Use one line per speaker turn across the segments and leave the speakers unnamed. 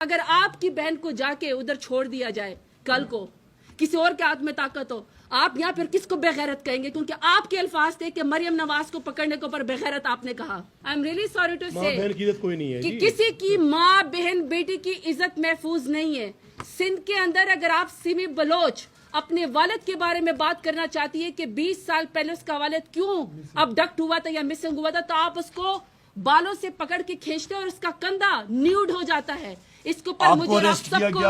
अगर आपकी बहन को जाके उधर छोड़ दिया जाए कल को, किसी और के हाथ में ताकत हो, आप यहाँ फिर किसको बेगैरत कहेंगे? क्योंकि आपके अल्फाज थे कि मरियम नवाज को पकड़ने के ऊपर बेगैरत आपने कहा। I am really sorry to say कि किसी की माँ बहन बेटी की इज्जत महफूज नहीं है। सिंध के अंदर अगर आप सिमी बलोच अपने वालिद के बारे में बात करना चाहती है कि 20 साल पहले उसका वालिद क्यों अबडक्ट हुआ था या मिसिंग हुआ था, तो आप उसको बालों से पकड़ के खींचते और उसका कंधा न्यूड हो जाता है। इसके ऊपर मुझे आप सबको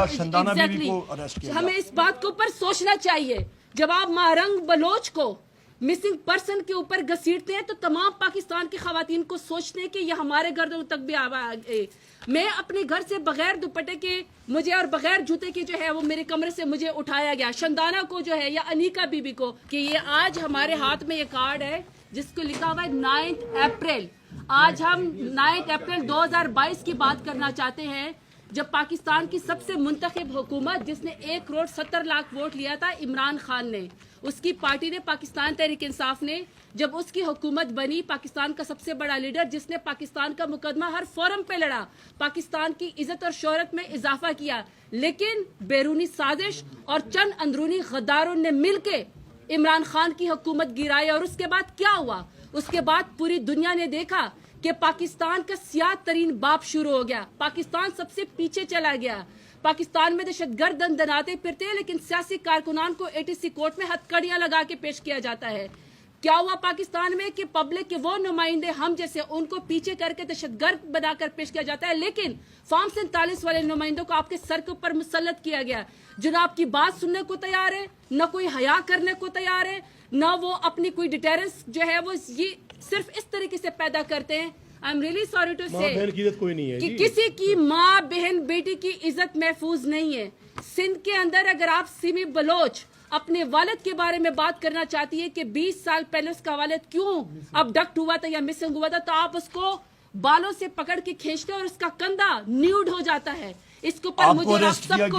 हमें इस बात के ऊपर सोचना चाहिए। जब आप महारंग बलोच को मिसिंग पर्सन के ऊपर घसीटते हैं तो तमाम पाकिस्तान की खवातीन को सोचते हैं कि ये हमारे गर्दों तक भी आवाज। मैं अपने घर से बगैर दुपट्टे के मुझे और बगैर जूते के जो है वो मेरे कमरे से मुझे उठाया गया। शंदाना को जो है या अनीका बीबी को कि ये आज हमारे हाथ में ये कार्ड है जिसको लिखा हुआ है 9 अप्रैल। आज हम 9 अप्रैल 2022 की बात करना चाहते हैं, जब पाकिस्तान की सबसे मुंतखब हुकूमत जिसने 1 करोड़ 70 लाख वोट लिया था इमरान खान ने, उसकी पार्टी ने, पाकिस्तान तहरीक इंसाफ ने, जब उसकी हुकूमत बनी, पाकिस्तान का सबसे बड़ा लीडर जिसने पाकिस्तान का मुकदमा हर फोरम पे लड़ा, पाकिस्तान की इज्जत और शोहरत में इजाफा किया, लेकिन बैरूनी साजिश और चंद अंदरूनी गद्दारों ने मिलके इमरान खान की हुकूमत गिराई। और उसके बाद क्या हुआ? उसके बाद पूरी दुनिया ने देखा कि पाकिस्तान का सियाह तरीन बाप शुरू हो गया। पाकिस्तान सबसे पीछे चला गया। पाकिस्तान में दहशतगर्द दंदनाते फिरते हैं, लेकिन सियासी कारकुनान को एटीसी कोर्ट में हथकड़ियां लगा के पेश किया जाता है। क्या हुआ पाकिस्तान में कि पब्लिक के वो नुमाइंदे हम जैसे उनको पीछे करके दहशतगर्द बनाकर पेश किया जाता है, लेकिन फॉर्म 47 वाले नुमाइंदों को आपके सर के ऊपर मुसल्लत किया गया, जो ना आपकी बात सुनने को तैयार है, न कोई हया करने को तैयार है, न वो अपनी कोई डिटेरेंस जो है वो ये सिर्फ इस तरीके से पैदा करते हैं। I am really sorry to say कि किसी की माँ बहन बेटी की इज्जत महफूज नहीं है। सिंध के अंदर अगर आप सिमी बलोच अपने वालिद के बारे में बात करना चाहती है कि 20 साल पहले उसका वालिद क्यों अबडक्ट हुआ था या मिसिंग हुआ था, तो आप उसको बालों से पकड़ के खींचते और उसका कंधा न्यूड हो जाता है। इसके ऊपर मुझे आप सबको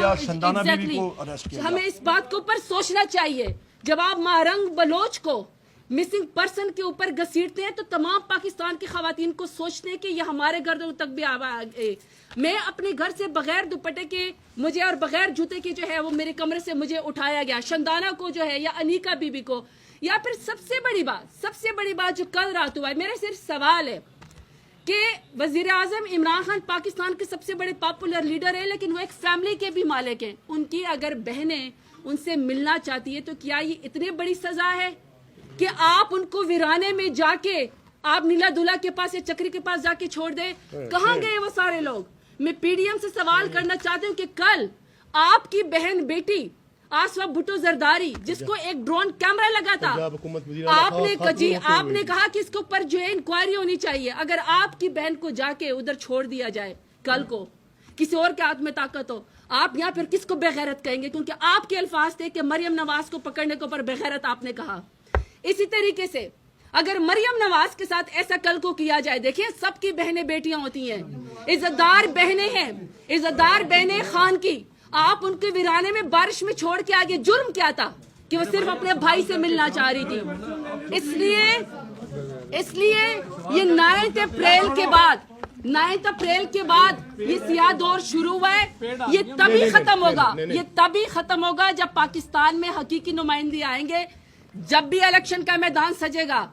हमें इस बात के ऊपर सोचना चाहिए। जब आप महारंग बलोच को मिसिंग पर्सन के ऊपर घसीटते हैं तो तमाम पाकिस्तान की खवातीन को सोचते हैं कि ये हमारे गर्दों तक भी आवाज। मैं अपने घर से बगैर दुपट्टे के मुझे और बगैर जूते के जो है वो मेरे कमरे से मुझे उठाया गया। शंदाना को जो है या अनीका बीबी को, या फिर सबसे बड़ी बात जो कल रात हुआ है, मेरा सिर्फ सवाल है कि वजीर आजम इमरान खान पाकिस्तान के सबसे बड़े पॉपुलर लीडर है, लेकिन वो एक फैमिली के भी मालिक हैं। उनकी अगर बहनें उनसे मिलना चाहती है तो क्या ये इतनी बड़ी सजा है कि आप उनको वीराने में जाके आप नीला दुल्ला के पास या चक्री के पास जाके छोड़ दे? कहाँ गए वो सारे लोग? मैं पीडीएम से सवाल करना चाहती हूँ कि कल आपकी बहन बेटी आसवा भुट्टो जरदारी, जिसको एक ड्रोन कैमरा लगा था, आपने कहा कि इसके ऊपर जो है इंक्वायरी होनी चाहिए। अगर आपकी बहन को जाके उधर छोड़ दिया जाए कल को, किसी और के हाथ में ताकत हो, आप यहाँ फिर किसको बेगैरत कहेंगे? क्योंकि आपके अल्फाज थे कि मरियम नवाज को पकड़ने के ऊपर बेगैरत आपने कहा। इसी तरीके से अगर मरियम नवाज के साथ ऐसा कल को किया जाए, देखिए सबकी बहनें बेटियां होती हैं, इज्जतदार बहनें हैं, इज्जतदार बहनें खान की, आप उनके वीराने में बारिश में छोड़ के आगे जुर्म क्या था कि वो सिर्फ अपने भाई से मिलना चाह रही थी। इसलिए ये 9 अप्रैल के बाद ये सियाह दौर शुरू हुआ है। ये तभी खत्म होगा जब पाकिस्तान में हकीकी नुमाइंदे आएंगे, जब भी इलेक्शन का मैदान सजेगा।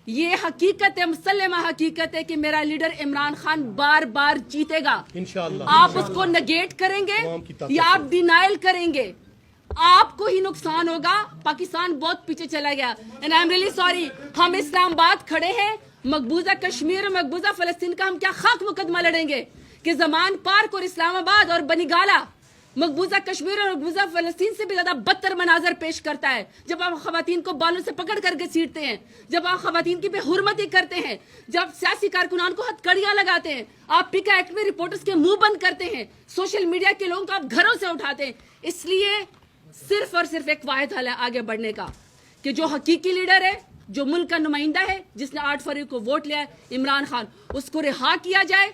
ये हकीकत है, मुसल्लमा हकीकत है कि मेरा लीडर इमरान खान बार बार जीतेगा। इंशाअल्लाह आप उसको नेगेट करेंगे या आप डिनाइल करेंगे, आपको ही नुकसान होगा। पाकिस्तान बहुत पीछे चला गया। And I am really sorry, हम इस्लामाबाद खड़े हैं, मकबूजा कश्मीर और मकबूजा फलस्तीन का हम क्या खाक मुकदमा लड़ेंगे कि जमान पार्क और इस्लामाबाद और बनीगाला मकबूजा कश्मीर और मकबूजा फलस्तीन से भी ज्यादा बदतर मनाजर पेश करता है। जब आप खवातीन को बालों से पकड़ कर घसीटते हैं, जब आप खवातीन की बेहुरमती करते हैं, जब सियासी कारकुनान को हथकड़ियां लगाते हैं, आप पिका एक्ट में रिपोर्टर्स के मुंह बंद करते हैं, सोशल मीडिया के लोगों को आप घरों से उठाते हैं। इसलिए सिर्फ और सिर्फ एक वाहिद हल है आगे बढ़ने का कि जो हकीकी लीडर है, जो मुल्क का नुमाइंदा है, जिसने 8 फरवरी को वोट लिया है, इमरान खान, उसको रिहा किया जाए,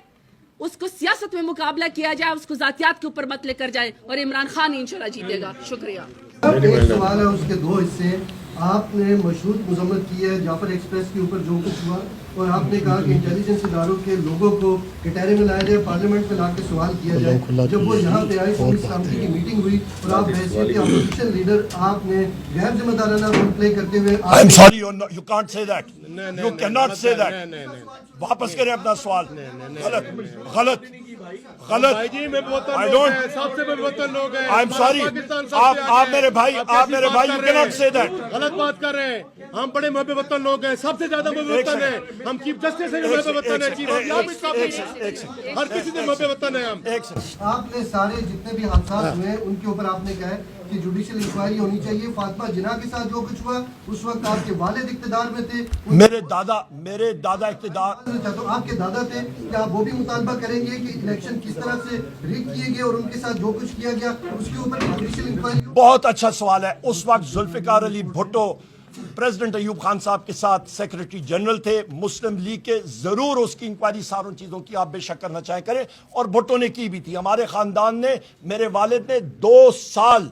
उसको सियासत में मुकाबला किया जाए, उसको जातियात के ऊपर मत लेकर जाए और इमरान खान इंशाल्लाह जीतेगा। शुक्रिया।
एक सवाल है, उसके 2 हिस्से। آپ نے مشہود مذمت کی ہے جعفر ایکسپریس کے اوپر جو کچھ ہوا, اور آپ نے کہا کہ انٹیلیجنس اداروں کے لوگوں کو کٹہرے میں لایا جائے, پارلیمنٹ میں لا کے سوال کیا جائے. جب وہ یہاں پہ آئے سنی سلامتی کی میٹنگ ہوئی اور آپ بحیثیت اپوزیشن لیڈر آپ نے غیر ذمہ دارانہ رول پلے کرتے ہوئے
I'm sorry, you can't say that. You cannot say that. واپس کریں اپنا سوال. غلط.
بھائی جی میں
I don't.
سب سے بے وطن لوگ ہیں.
I'm sorry. آپ میرے بھائی, you cannot say that.
غلط بات کر رہے ہیں. ہم بڑے محب وطن لوگ ہیں, سب سے زیادہ محب وطن ہیں. ہم چیف جسٹس سے بھی محب وطن ہیں, چیف ہر کسی سے محب وطن ہیں ہم.
آپ نے سارے جتنے بھی حادثات ہوئے ہیں ان کے اوپر آپ نے کہا ہے کہ جوڈیشل انکوائری ہونی چاہیے. فاطمہ جناح کے ساتھ جو کچھ ہوا اس وقت آپ کے والد اقتدار میں تھے,
میرے دادا اقتدار.
تو آپ کے دادا تھے, کیا آپ وہ بھی مطالبہ کریں گے کہ الیکشن کس طرح سے ریگ کیے گئے اور ان کے ساتھ جو کچھ کیا گیا اس کے اوپر جوڈیشل انکوائری؟
بہت اچھا سوال ہے. اس وقت ذوالفقار علی بھٹو پریزیڈنٹ ایوب خان صاحب کے ساتھ سیکریٹری جنرل تھے مسلم لیگ کے. ضرور اس کی انکوائری ساروں چیزوں کی آپ بے شک کرنا چاہیں کریں, اور بھٹو نے کی بھی تھی. ہمارے خاندان نے, میرے والد نے 2 سال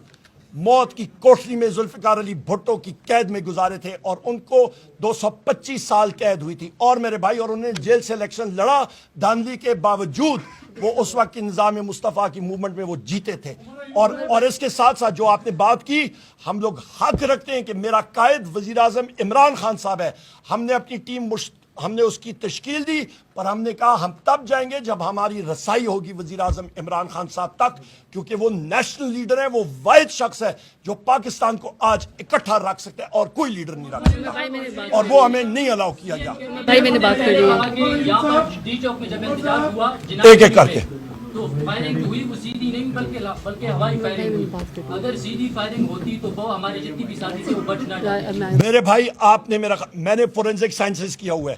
موت کی کوٹری میں ذوالفقار علی بھٹو کی قید میں گزارے تھے, اور ان کو 225 سال قید ہوئی تھی. اور میرے بھائی, اور انہوں نے جیل سے الیکشن لڑا, دھاندلی کے باوجود وہ اس وقت کی نظام مصطفیٰ کی موومنٹ میں وہ جیتے تھے. اور اس کے ساتھ ساتھ جو آپ نے بات کی, ہم لوگ حق رکھتے ہیں کہ میرا قائد وزیر اعظم عمران خان صاحب ہے. ہم نے اپنی ٹیم ہم نے اس کی تشکیل دی, پر ہم نے کہا ہم تب جائیں گے جب ہماری رسائی ہوگی وزیر اعظم عمران خان صاحب تک, کیونکہ وہ نیشنل لیڈر ہیں. وہ واحد شخص ہے جو پاکستان کو آج اکٹھا رکھ سکتا ہے, اور کوئی لیڈر نہیں رکھ سکتا, اور وہ ہمیں نہیں الاؤ کیا گیا.
بھائی میں نے بات کر لی.
ایک ایک کر کے
تو فائرنگ ہوئی, وہ سیدھی نہیں بلکہ ہوائی فائرنگ ہوئی. اگر سیدھی فائرنگ ہوتی تو وہ ہمارے جتنی بھی ساتھی سے وہ بچ نہ جاتے.
میرے بھائی, آپ نے میں نے فورینزک سائنسز کیا ہوا ہے,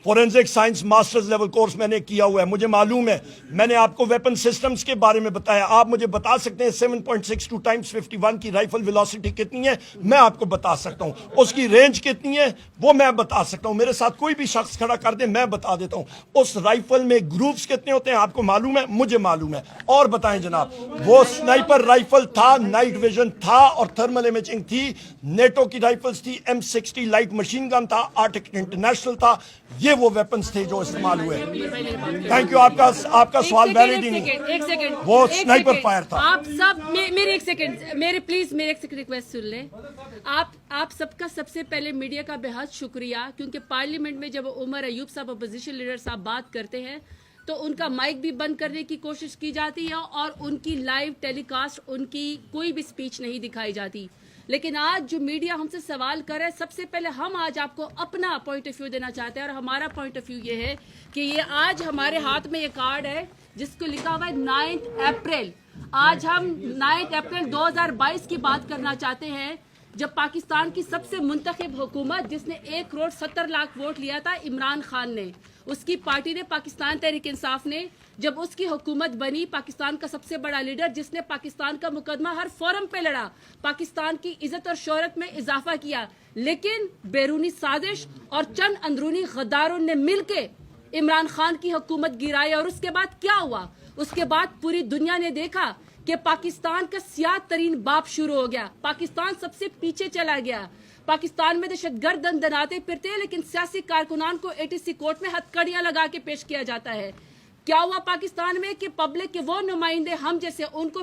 forensic science masters level course میں نے کیا ہوا ہے, مجھے معلوم ہے. میں نے آپ کو ویپن سسٹمز کے بارے میں بتایا. آپ مجھے بتا سکتے ہیں 7.62 ٹائمز 51 کی رائفل ویلوسٹی کتنی ہے, میں آپ کو بتا سکتا ہوں. اس کی رینج کتنی ہے وہ میں بتا سکتا ہوں. میرے ساتھ کوئی بھی شخص کھڑا کر دے میں بتا دیتا ہوں. اس رائفل میں گروپس کتنے ہوتے ہیں آپ کو معلوم ہے, مجھے معلوم ہے. اور بتائیں جناب, وہ سنائپر رائفل تھا, نائٹ ویژن تھا, اور تھرمل امیجنگ تھی. نیٹو کی رائفلز تھی, M60 لائٹ مشین گن تھا, آرٹک انٹرنیشنل تھا. یہ وہ ویپنز تھے جو استعمال ہوئے. Thank you. آپ کا سوال ویلڈ ہی نہیں, وہ سنائپر فائر تھا.
آپ سب میرے ایک سیکنڈ, پلیز میرے ایک سیکنڈ ریکویسٹ سن لیں. آپ سب کا سب سے پہلے میڈیا کا بہت شکریہ, کیونکہ پارلیمنٹ میں جب عمر ایوب صاحب اپوزیشن لیڈر صاحب بات کرتے ہیں تو ان کا مائک بھی بند کرنے کی کوشش کی جاتی ہے, اور ان کی لائیو ٹیلی کاسٹ ان کی کوئی بھی سپیچ نہیں دکھائی جاتی. لیکن آج جو میڈیا ہم سے سوال کر رہا ہے, سب سے پہلے ہم آج آپ کو اپنا پوائنٹ آف ویو دینا چاہتے ہیں. اور ہمارا پوائنٹ آف ویو یہ ہے کہ یہ آج ہمارے ہاتھ میں یہ کارڈ ہے جس کو لکھا ہوا ہے 9 اپریل. آج ہم 9 اپریل 2022 کی بات کرنا چاہتے ہیں, جب پاکستان کی سب سے منتخب حکومت جس نے 1,70,00,000 ووٹ لیا تھا عمران خان نے, اس کی پارٹی نے, پاکستان تحریک انصاف نے, جب اس کی حکومت بنی, پاکستان کا سب سے بڑا لیڈر جس نے پاکستان کا مقدمہ ہر فورم پہ لڑا, پاکستان کی عزت اور شہرت میں اضافہ کیا, لیکن بیرونی سازش اور چند اندرونی غداروں نے مل کے عمران خان کی حکومت گرائی. اور اس کے بعد کیا ہوا؟ اس کے بعد پوری دنیا نے دیکھا کہ پاکستان کا سیاہ ترین باب شروع ہو گیا. پاکستان سب سے پیچھے چلا گیا. پاکستان میں دہشت گرد دندناتے پھرتے ہیں, لیکن سیاسی کارکنان کو ATC کورٹ میں ہتھکڑیاں لگا کے پیش کیا جاتا ہے. کیا ہوا پاکستان میں کہ پبلک کے وہ نمائندے ہم جیسے ان کو